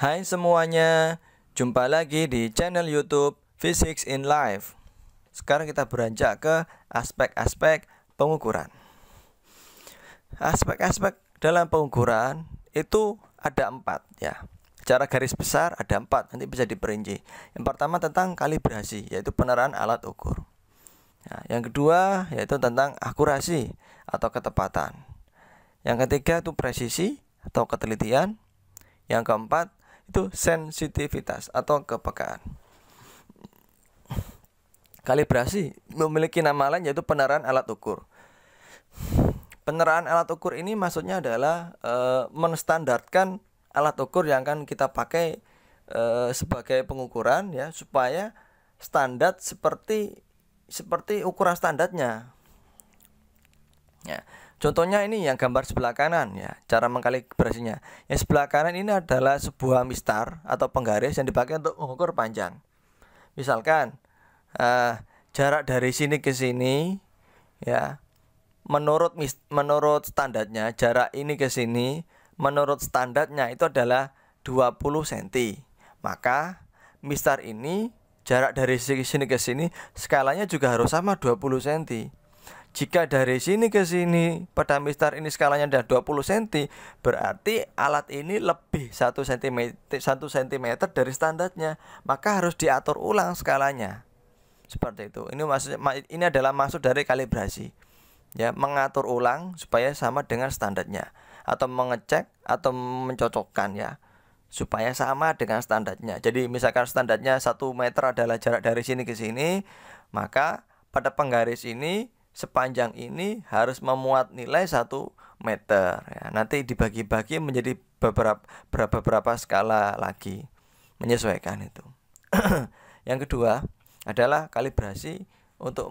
Hai semuanya, jumpa lagi di channel YouTube Physics in Life. Sekarang kita beranjak ke aspek-aspek pengukuran. Aspek-aspek dalam pengukuran itu ada 4 ya. Secara garis besar ada 4, nanti bisa diperinci. Yang pertama tentang kalibrasi, yaitu penerapan alat ukur. Nah, yang kedua yaitu tentang akurasi atau ketepatan. Yang ketiga itu presisi atau ketelitian. Yang keempat itu sensitivitas atau kepekaan. Kalibrasi memiliki nama lain yaitu penerapan alat ukur. Penerapan alat ukur ini maksudnya adalah menstandarkan alat ukur yang akan kita pakai sebagai pengukuran ya, supaya standar seperti ukuran standarnya. Ya. Contohnya ini yang gambar sebelah kanan ya, cara mengkalibrasinya. Yang sebelah kanan ini adalah sebuah mistar atau penggaris yang dipakai untuk mengukur panjang. Misalkan jarak dari sini ke sini ya, menurut standarnya jarak ini ke sini menurut standarnya itu adalah 20 cm. Maka mistar ini jarak dari sini ke sini skalanya juga harus sama 20 cm. Jika dari sini ke sini pada mistar ini skalanya adalah 20 cm, berarti alat ini lebih 1 cm dari standarnya, maka harus diatur ulang skalanya. Seperti itu. Ini adalah maksud dari kalibrasi. Ya, mengatur ulang supaya sama dengan standarnya, atau mengecek atau mencocokkan ya, supaya sama dengan standarnya. Jadi misalkan standarnya 1 meter adalah jarak dari sini ke sini, maka pada penggaris ini sepanjang ini harus memuat nilai 1 meter ya. Nanti dibagi-bagi menjadi beberapa skala lagi, menyesuaikan itu. Yang kedua adalah kalibrasi untuk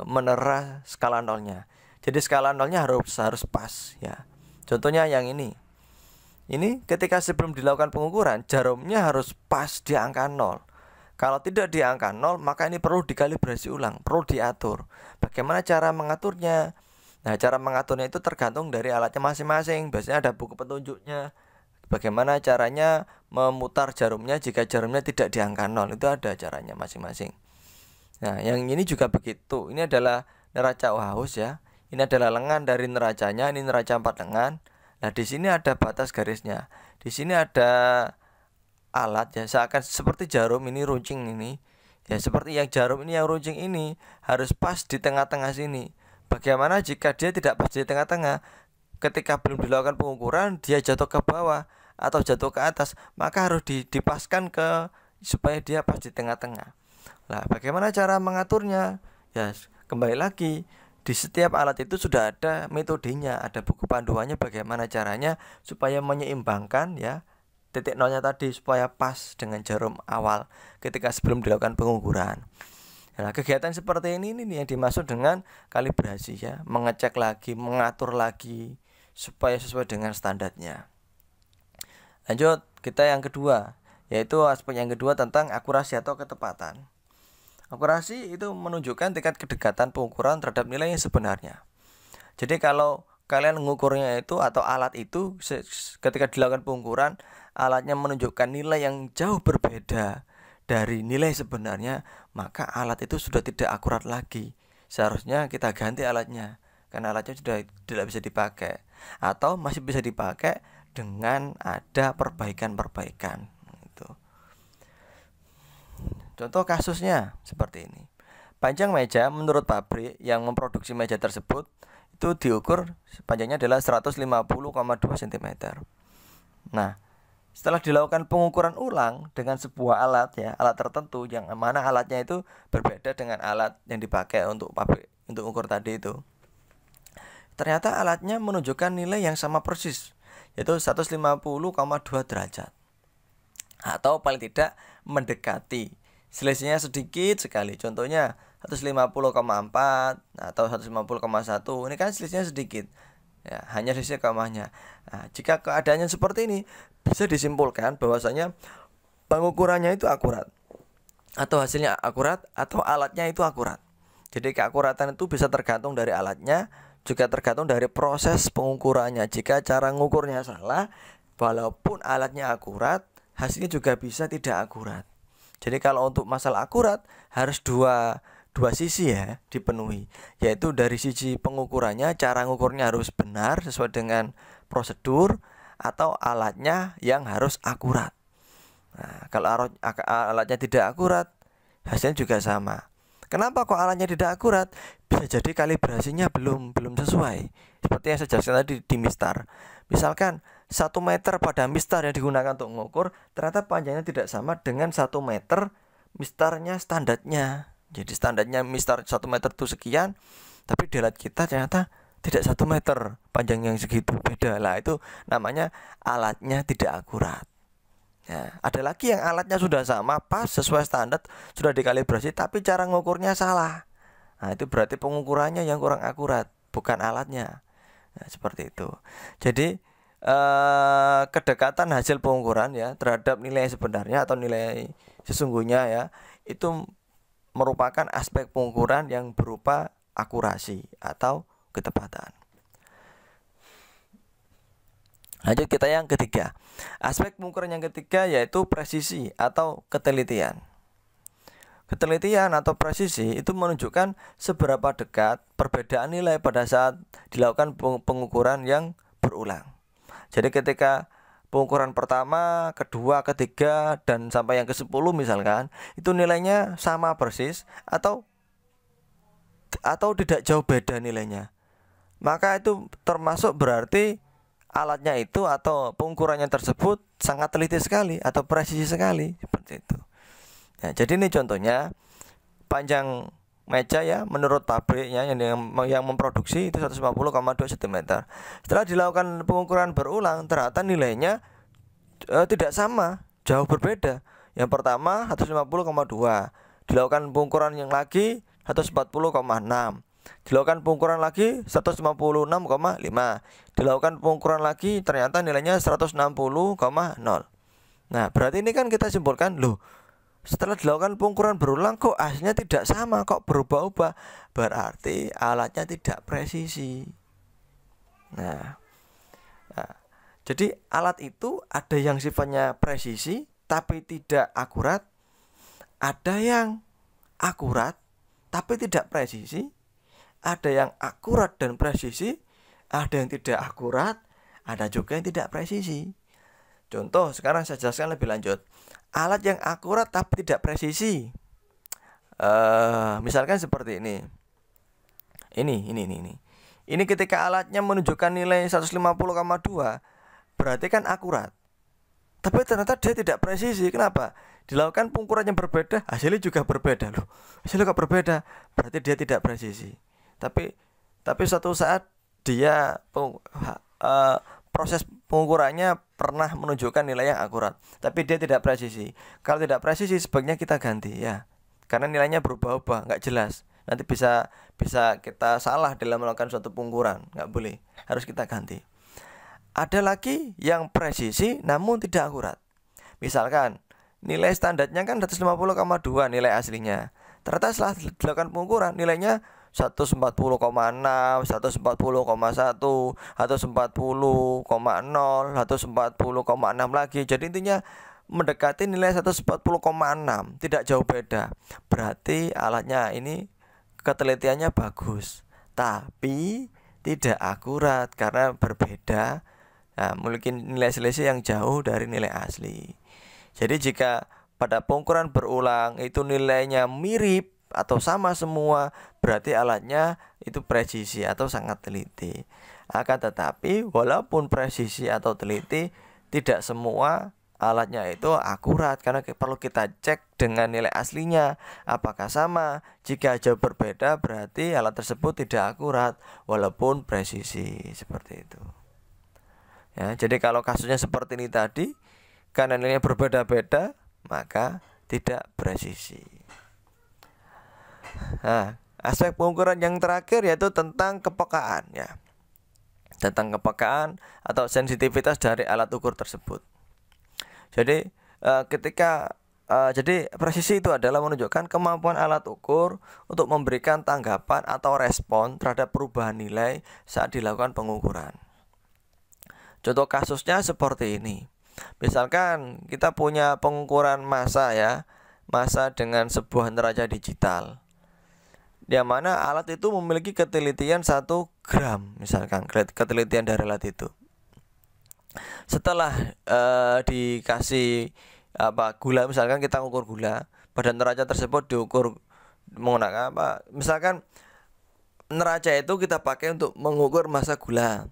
menerah skala nolnya. Jadi skala nolnya harus pas ya. Contohnya yang ini. Ini ketika sebelum dilakukan pengukuran, jarumnya harus pas di angka 0. Kalau tidak di angka 0, maka ini perlu dikalibrasi ulang, perlu diatur. Bagaimana cara mengaturnya? Nah, cara mengaturnya itu tergantung dari alatnya masing-masing. Biasanya ada buku petunjuknya. Bagaimana caranya memutar jarumnya jika jarumnya tidak di angka 0, itu ada caranya masing-masing. Nah, yang ini juga begitu. Ini adalah neraca Oahuus ya. Ini adalah lengan dari neracanya, ini neraca 4 lengan. Nah, di sini ada batas garisnya. Di sini ada alat ya, seakan seperti jarum ini, runcing ini ya, seperti yang jarum ini, yang runcing ini harus pas di tengah-tengah sini. Bagaimana jika dia tidak pas di tengah-tengah? Ketika belum dilakukan pengukuran dia jatuh ke bawah atau jatuh ke atas, maka harus dipaskan supaya dia pas di tengah-tengah. Nah, bagaimana cara mengaturnya? Ya, kembali lagi, di setiap alat itu sudah ada metodenya, ada buku panduannya bagaimana caranya supaya menyeimbangkan ya titik nolnya tadi supaya pas dengan jarum awal ketika sebelum dilakukan pengukuran. Nah, kegiatan seperti ini yang dimaksud dengan kalibrasi ya, mengecek lagi, mengatur lagi supaya sesuai dengan standarnya. Lanjut, kita yang kedua, yaitu aspek yang kedua tentang akurasi atau ketepatan. Akurasi itu menunjukkan tingkat kedekatan pengukuran terhadap nilai yang sebenarnya. Jadi kalau kalian mengukurnya itu atau alat itu ketika dilakukan pengukuran, alatnya menunjukkan nilai yang jauh berbeda dari nilai sebenarnya, maka alat itu sudah tidak akurat lagi. Seharusnya kita ganti alatnya, karena alatnya sudah tidak bisa dipakai, atau masih bisa dipakai dengan ada perbaikan-perbaikan gitu. Contoh kasusnya seperti ini. Panjang meja menurut pabrik yang memproduksi meja tersebut itu diukur panjangnya adalah 150,2 cm. Nah, setelah dilakukan pengukuran ulang dengan sebuah alat ya, alat tertentu yang mana alatnya itu berbeda dengan alat yang dipakai untuk pabrik untuk ukur tadi itu. Ternyata alatnya menunjukkan nilai yang sama persis, yaitu 150,2 derajat. Atau paling tidak mendekati. Selisihnya sedikit sekali. Contohnya 150,4 atau 150,1. Ini kan selisihnya sedikit. Ya, hanya selisih komanya. Nah, jika keadaannya seperti ini, bisa disimpulkan bahwasanya pengukurannya itu akurat, atau hasilnya akurat, atau alatnya itu akurat. Jadi keakuratan itu bisa tergantung dari alatnya, juga tergantung dari proses pengukurannya. Jika cara mengukurnya salah, walaupun alatnya akurat, hasilnya juga bisa tidak akurat. Jadi kalau untuk masalah akurat harus dua sisi ya dipenuhi, yaitu dari sisi pengukurannya, cara ngukurnya harus benar sesuai dengan prosedur, atau alatnya yang harus akurat. Nah, kalau alatnya tidak akurat, hasilnya juga sama. Kenapa kok alatnya tidak akurat? Bisa jadi kalibrasinya belum sesuai. Seperti yang saya jelaskan tadi di mistar. Misalkan 1 meter pada mistar yang digunakan untuk mengukur, ternyata panjangnya tidak sama dengan 1 meter mistarnya standarnya. Jadi standarnya mistar 1 meter itu sekian, tapi di alat kita ternyata tidak 1 meter panjang yang segitu, beda lah. Itu namanya alatnya tidak akurat. Ya, ada lagi yang alatnya sudah sama, pas sesuai standar, sudah dikalibrasi, tapi cara ngukurnya salah. Nah, itu berarti pengukurannya yang kurang akurat, bukan alatnya. Nah, seperti itu. Jadi kedekatan hasil pengukuran ya terhadap nilai sebenarnya atau nilai sesungguhnya ya, itu merupakan aspek pengukuran yang berupa akurasi atau ketepatan. Lanjut kita yang ketiga. Aspek pengukuran yang ketiga yaitu presisi atau ketelitian. Ketelitian atau presisi itu menunjukkan seberapa dekat perbedaan nilai pada saat dilakukan pengukuran yang berulang. Jadi ketika pengukuran pertama, kedua, ketiga, dan sampai yang ke-10 misalkan, itu nilainya sama persis atau tidak jauh beda nilainya, maka itu termasuk berarti alatnya itu atau pengukurannya tersebut sangat teliti sekali atau presisi sekali, seperti itu. Ya, jadi ini contohnya panjang meja ya menurut pabriknya yang memproduksi itu 150,2 cm. Setelah dilakukan pengukuran berulang, ternyata nilainya tidak sama, jauh berbeda. Yang pertama 150,2, dilakukan pengukuran yang lagi 140,6. Dilakukan pengukuran lagi 156,5. Dilakukan pengukuran lagi ternyata nilainya 160,0. Nah, berarti ini kan kita simpulkan, loh, setelah dilakukan pengukuran berulang kok hasilnya tidak sama, kok berubah-ubah. Berarti alatnya tidak presisi. Nah, jadi alat itu ada yang sifatnya presisi tapi tidak akurat, ada yang akurat tapi tidak presisi, ada yang akurat dan presisi, ada yang tidak akurat, ada juga yang tidak presisi. Contoh, sekarang saya jelaskan lebih lanjut. Alat yang akurat tapi tidak presisi, misalkan seperti ini. Ini ketika alatnya menunjukkan nilai 150,2, berarti kan akurat. Tapi ternyata dia tidak presisi. Kenapa? Dilakukan pengukuran yang berbeda, hasilnya juga berbeda loh. Hasilnya juga berbeda, berarti dia tidak presisi. Tapi suatu saat dia proses pengukurannya pernah menunjukkan nilai yang akurat, tapi dia tidak presisi. Kalau tidak presisi sebaiknya kita ganti ya, karena nilainya berubah-ubah, nggak jelas. Nanti bisa kita salah dalam melakukan suatu pengukuran, nggak boleh, harus kita ganti. Ada lagi yang presisi namun tidak akurat. Misalkan nilai standarnya kan 150,2 nilai aslinya, ternyata setelah dilakukan pengukuran nilainya 140,6, 140,1, 140,0, 140,6 lagi. Jadi intinya mendekati nilai 140,6, tidak jauh beda. Berarti alatnya ini ketelitiannya bagus, tapi tidak akurat karena berbeda. Nah, memiliki nilai selisih yang jauh dari nilai asli. Jadi jika pada pengukuran berulang itu nilainya mirip atau sama semua, berarti alatnya itu presisi atau sangat teliti. Akan tetapi walaupun presisi atau teliti, tidak semua alatnya itu akurat, karena perlu kita cek dengan nilai aslinya apakah sama. Jika jauh berbeda, berarti alat tersebut tidak akurat walaupun presisi, seperti itu ya. Jadi kalau kasusnya seperti ini tadi, karena nilainya berbeda-beda, maka tidak presisi. Nah, aspek pengukuran yang terakhir yaitu tentang kepekaan ya. Tentang kepekaan atau sensitivitas dari alat ukur tersebut. Jadi jadi presisi itu adalah menunjukkan kemampuan alat ukur untuk memberikan tanggapan atau respon terhadap perubahan nilai saat dilakukan pengukuran. Contoh kasusnya seperti ini. Misalkan kita punya pengukuran massa ya, massa dengan sebuah neraca digital, yang mana alat itu memiliki ketelitian 1 gram, misalkan ketelitian dari alat itu. Setelah dikasih gula, misalkan kita ukur gula, pada neraca tersebut diukur menggunakan misalkan neraca itu kita pakai untuk mengukur massa gula.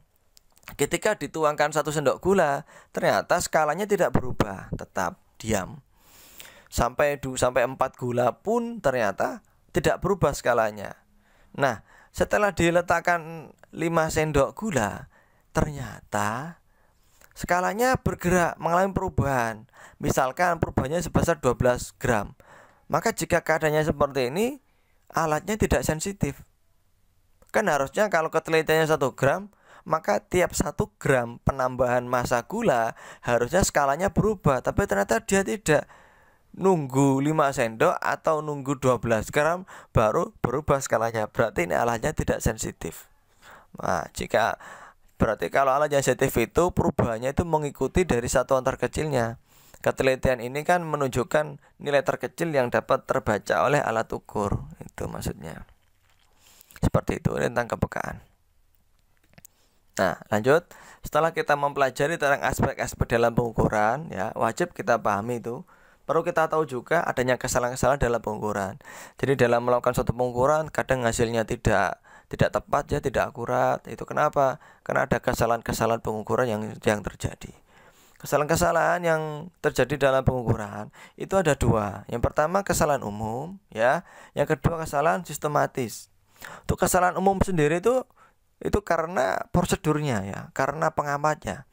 Ketika dituangkan 1 sendok gula, ternyata skalanya tidak berubah, tetap diam. Sampai 4 gula pun ternyata tidak berubah skalanya. Nah, setelah diletakkan 5 sendok gula, ternyata skalanya bergerak, mengalami perubahan. Misalkan perubahannya sebesar 12 gram. Maka jika keadaannya seperti ini, alatnya tidak sensitif. Kan harusnya kalau ketelitiannya 1 gram, maka tiap 1 gram penambahan massa gula harusnya skalanya berubah. Tapi ternyata dia tidak. Nunggu 5 sendok atau nunggu 12 gram baru berubah skalanya. Berarti ini alatnya tidak sensitif. Nah, berarti kalau alatnya sensitif itu perubahannya itu mengikuti dari satuan terkecilnya. Ketelitian ini kan menunjukkan nilai terkecil yang dapat terbaca oleh alat ukur. Itu maksudnya. Seperti itu tentang kepekaan. Nah, lanjut. Setelah kita mempelajari tentang aspek-aspek dalam pengukuran, ya, wajib kita pahami itu. Perlu kita tahu juga adanya kesalahan-kesalahan dalam pengukuran. Jadi dalam melakukan suatu pengukuran, kadang hasilnya tidak tepat ya, tidak akurat. Itu kenapa? Karena ada kesalahan-kesalahan pengukuran yang terjadi. Kesalahan-kesalahan yang terjadi dalam pengukuran itu ada 2. Yang pertama kesalahan umum, ya. Yang kedua kesalahan sistematis. Untuk kesalahan umum sendiri itu karena prosedurnya ya, karena pengamatnya.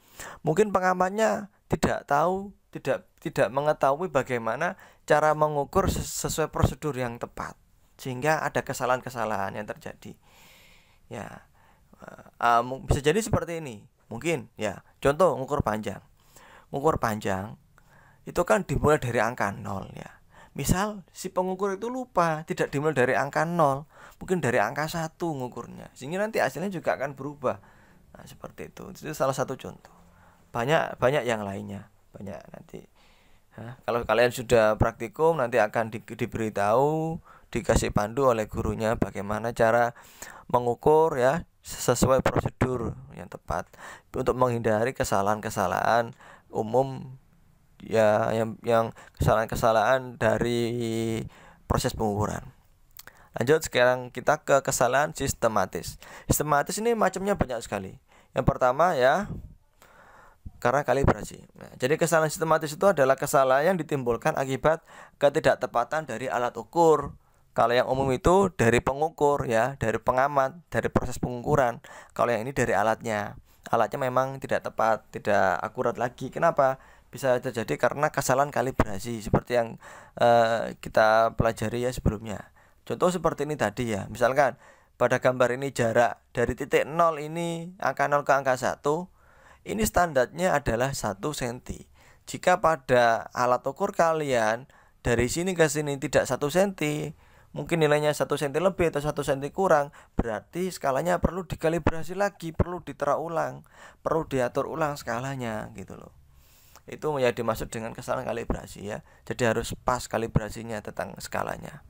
Mungkin pengamatnya tidak tahu, tidak mengetahui bagaimana cara mengukur sesuai prosedur yang tepat, sehingga ada kesalahan-kesalahan yang terjadi. Ya, bisa jadi seperti ini. Mungkin ya, contoh ngukur panjang. Ngukur panjang itu kan dimulai dari angka 0 ya. Misal si pengukur itu lupa, tidak dimulai dari angka 0, mungkin dari angka 1 ngukurnya, sehingga nanti hasilnya juga akan berubah. Nah, seperti itu. Itu salah satu contoh. Banyak yang lainnya. Banyak nanti. Kalau kalian sudah praktikum, nanti akan diberitahu, dikasih pandu oleh gurunya bagaimana cara mengukur ya sesuai prosedur yang tepat untuk menghindari kesalahan-kesalahan umum ya, yang kesalahan-kesalahan dari proses pengukuran. Lanjut, sekarang kita ke kesalahan sistematis. Sistematis ini macamnya banyak sekali. Yang pertama ya, karena kalibrasi. Nah, jadi kesalahan sistematis itu adalah kesalahan yang ditimbulkan akibat ketidaktepatan dari alat ukur. Kalau yang umum itu dari pengukur ya, dari pengamat, dari proses pengukuran. Kalau yang ini dari alatnya. Alatnya memang tidak tepat, tidak akurat lagi. Kenapa? Bisa terjadi karena kesalahan kalibrasi seperti yang kita pelajari ya sebelumnya. Contoh seperti ini tadi ya. Misalkan pada gambar ini jarak dari titik 0 ini, angka 0 ke angka 1, ini standarnya adalah 1 cm. Jika pada alat ukur kalian dari sini ke sini tidak 1 cm, mungkin nilainya 1 cm lebih atau 1 cm kurang, berarti skalanya perlu dikalibrasi lagi, perlu ditera ulang, perlu diatur ulang skalanya gitu loh. Itu ya dimaksud dengan kesalahan kalibrasi ya. Jadi harus pas kalibrasinya tentang skalanya.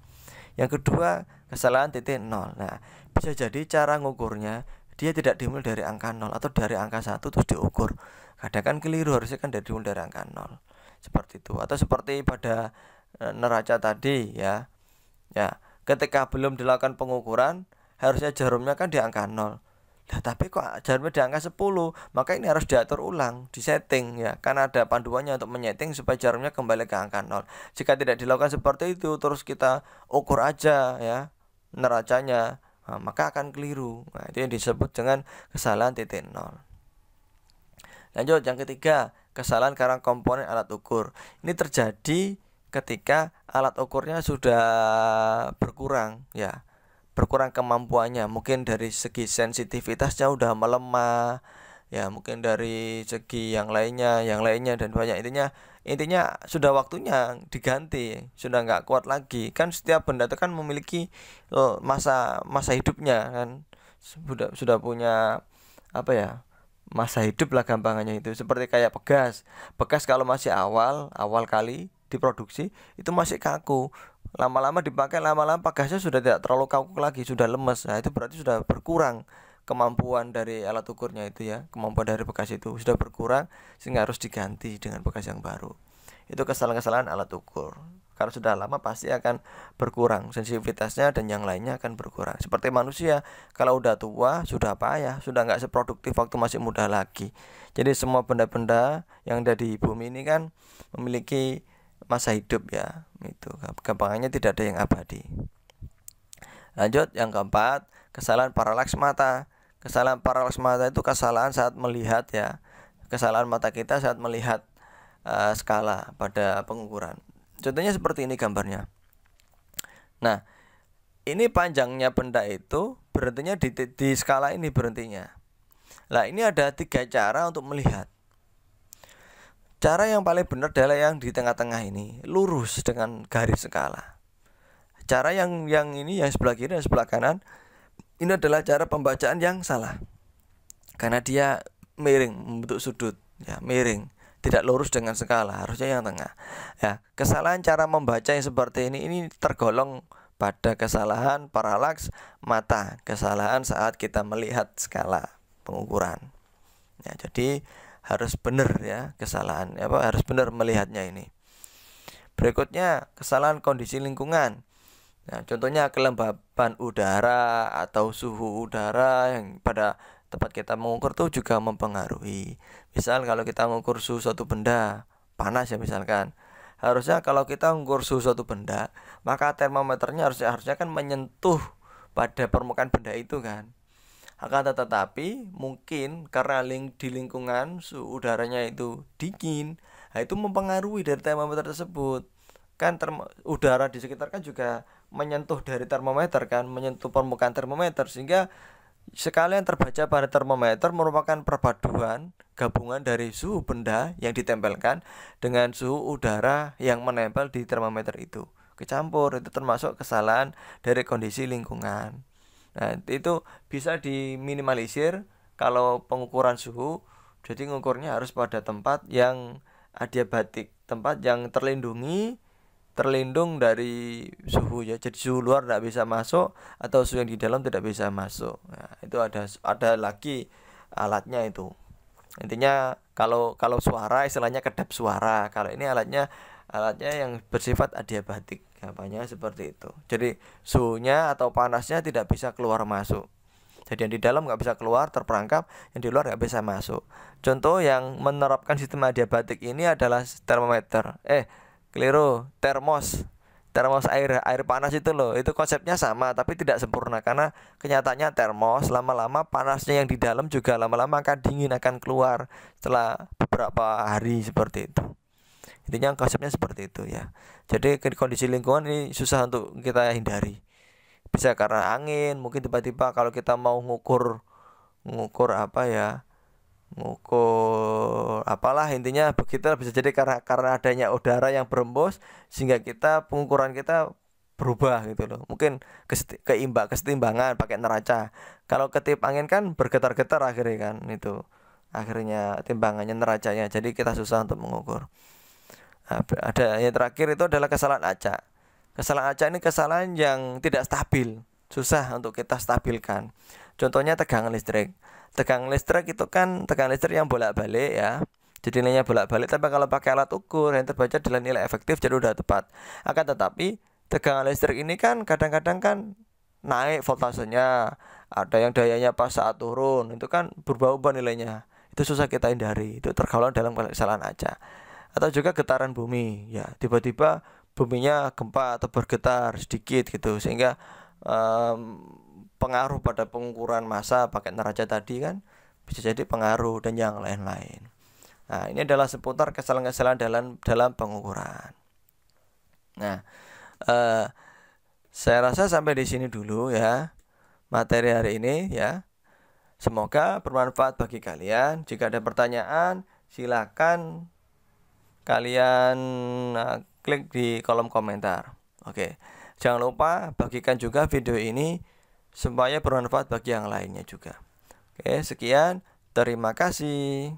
Yang kedua, kesalahan titik 0. Nah, bisa jadi cara ngukurnya dia tidak dimulai dari angka 0 atau dari angka 1 terus diukur. Kadang kan keliru, harusnya kan dimulai dari angka 0. Seperti itu. Atau seperti pada neraca tadi ya. Ya, ketika belum dilakukan pengukuran, harusnya jarumnya kan di angka 0. Nah, tapi kok jarumnya di angka 10, maka ini harus diatur ulang, disetting ya. Karena ada panduannya untuk menyeting supaya jarumnya kembali ke angka 0. Jika tidak dilakukan seperti itu, terus kita ukur aja ya neracanya, nah, maka akan keliru. Nah, itu yang disebut dengan kesalahan titik 0. Lanjut, yang ketiga, kesalahan karena komponen alat ukur. Ini terjadi ketika alat ukurnya sudah berkurang ya, berkurang kemampuannya, mungkin dari segi sensitivitasnya udah melemah ya, mungkin dari segi yang lainnya dan banyak. Intinya sudah waktunya diganti, sudah nggak kuat lagi. Kan setiap benda itu kan memiliki masa hidupnya kan, sudah punya apa ya, masa hidup lah gampangannya itu. Seperti kayak bekas. Bekas kalau masih awal kali diproduksi itu masih kaku. Lama-lama dipakai, lama-lama bekasnya sudah tidak terlalu kaku lagi, sudah lemes. Nah, itu berarti sudah berkurang kemampuan dari alat ukurnya itu ya. Kemampuan dari bekas itu sudah berkurang sehingga harus diganti dengan bekas yang baru. Itu kesalahan-kesalahan alat ukur. Karena sudah lama pasti akan berkurang sensitivitasnya dan yang lainnya akan berkurang. Seperti manusia, kalau udah tua sudah payah, sudah nggak seproduktif waktu masih muda lagi. Jadi semua benda-benda yang ada di bumi ini kan memiliki masa hidup ya. Itu gampangannya tidak ada yang abadi. Lanjut yang keempat, kesalahan paralaks mata. Kesalahan paralaks mata itu kesalahan saat melihat ya. Kesalahan mata kita saat melihat skala pada pengukuran. Contohnya seperti ini gambarnya. Nah, ini panjangnya benda itu berhentinya di skala ini berhentinya. Nah, ini ada 3 cara untuk melihat. Cara yang paling benar adalah yang di tengah-tengah ini, lurus dengan garis skala. Cara yang ini, yang sebelah kiri dan sebelah kanan, ini adalah cara pembacaan yang salah. Karena dia miring, membentuk sudut, ya, miring. Tidak lurus dengan skala, harusnya yang tengah. Ya, kesalahan cara membaca yang seperti ini tergolong pada kesalahan paralaks mata, kesalahan saat kita melihat skala pengukuran. Ya, jadi harus benar ya kesalahan, harus benar melihatnya ini. Berikutnya kesalahan kondisi lingkungan. Nah, contohnya kelembaban udara atau suhu udara yang pada tempat kita mengukur tuh juga mempengaruhi. Misal kalau kita mengukur suhu suatu benda panas ya misalkan, harusnya kalau kita mengukur suhu suatu benda, maka termometernya harusnya kan menyentuh pada permukaan benda itu kan. Akan tetapi mungkin karena di lingkungan suhu udaranya itu dingin, nah itu mempengaruhi dari termometer tersebut. Kan udara di sekitar kan juga menyentuh dari termometer kan, menyentuh permukaan termometer, sehingga skala yang terbaca pada termometer merupakan perpaduan gabungan dari suhu benda yang ditempelkan dengan suhu udara yang menempel di termometer itu. Kecampur, itu termasuk kesalahan dari kondisi lingkungan. Nah, itu bisa diminimalisir kalau pengukuran suhu. Jadi ngukurnya harus pada tempat yang adiabatik, tempat yang terlindung dari suhu ya. Jadi suhu luar tidak bisa masuk atau suhu yang di dalam tidak bisa masuk. Nah, itu ada lagi alatnya itu. Intinya kalau suara istilahnya kedap suara. Kalau ini alatnya yang bersifat adiabatik. Gampangnya seperti itu. Jadi suhunya atau panasnya tidak bisa keluar masuk. Jadi yang di dalam nggak bisa keluar terperangkap, yang di luar nggak bisa masuk. Contoh yang menerapkan sistem adiabatik ini adalah termometer. Termos air panas itu loh. Itu konsepnya sama tapi tidak sempurna karena kenyataannya termos lama-lama panasnya yang di dalam juga lama-lama akan dingin, akan keluar setelah beberapa hari seperti itu. Intinya konsepnya seperti itu ya. Jadi kondisi lingkungan ini susah untuk kita hindari. Bisa karena angin, mungkin tiba-tiba kalau kita mau ngukur apalah intinya begitu, bisa jadi karena adanya udara yang berembus sehingga pengukuran kita berubah gitu loh. Mungkin kesetimbangan pakai neraca. Kalau ketip angin kan bergetar-getar akhirnya kan, itu akhirnya timbangannya neracanya, jadi kita susah untuk mengukur. Nah, ada yang terakhir itu adalah kesalahan acak. Kesalahan acak ini kesalahan yang tidak stabil, susah untuk kita stabilkan. Contohnya tegangan listrik. Tegangan listrik itu kan tegangan listrik yang bolak-balik ya. Jadi nilainya bolak-balik, tapi kalau pakai alat ukur yang terbaca adalah nilai efektif, jadi udah tepat. Akan tetapi tegangan listrik ini kan kadang-kadang kan naik voltasenya, ada yang dayanya pas saat turun, itu kan berubah-ubah nilainya. Itu susah kita hindari, itu tergolong dalam kesalahan acak. Atau juga getaran bumi ya, tiba-tiba buminya gempa atau bergetar sedikit gitu, sehingga pengaruh pada pengukuran massa pakai neraca tadi kan bisa jadi pengaruh dan yang lain-lain. Nah, ini adalah seputar kesalahan-kesalahan dalam pengukuran. Nah, saya rasa sampai di sini dulu ya materi hari ini ya. Semoga bermanfaat bagi kalian. Jika ada pertanyaan, silakan kalian klik di kolom komentar. Oke. Jangan lupa bagikan juga video ini supaya bermanfaat bagi yang lainnya juga. Oke, sekian. Terima kasih.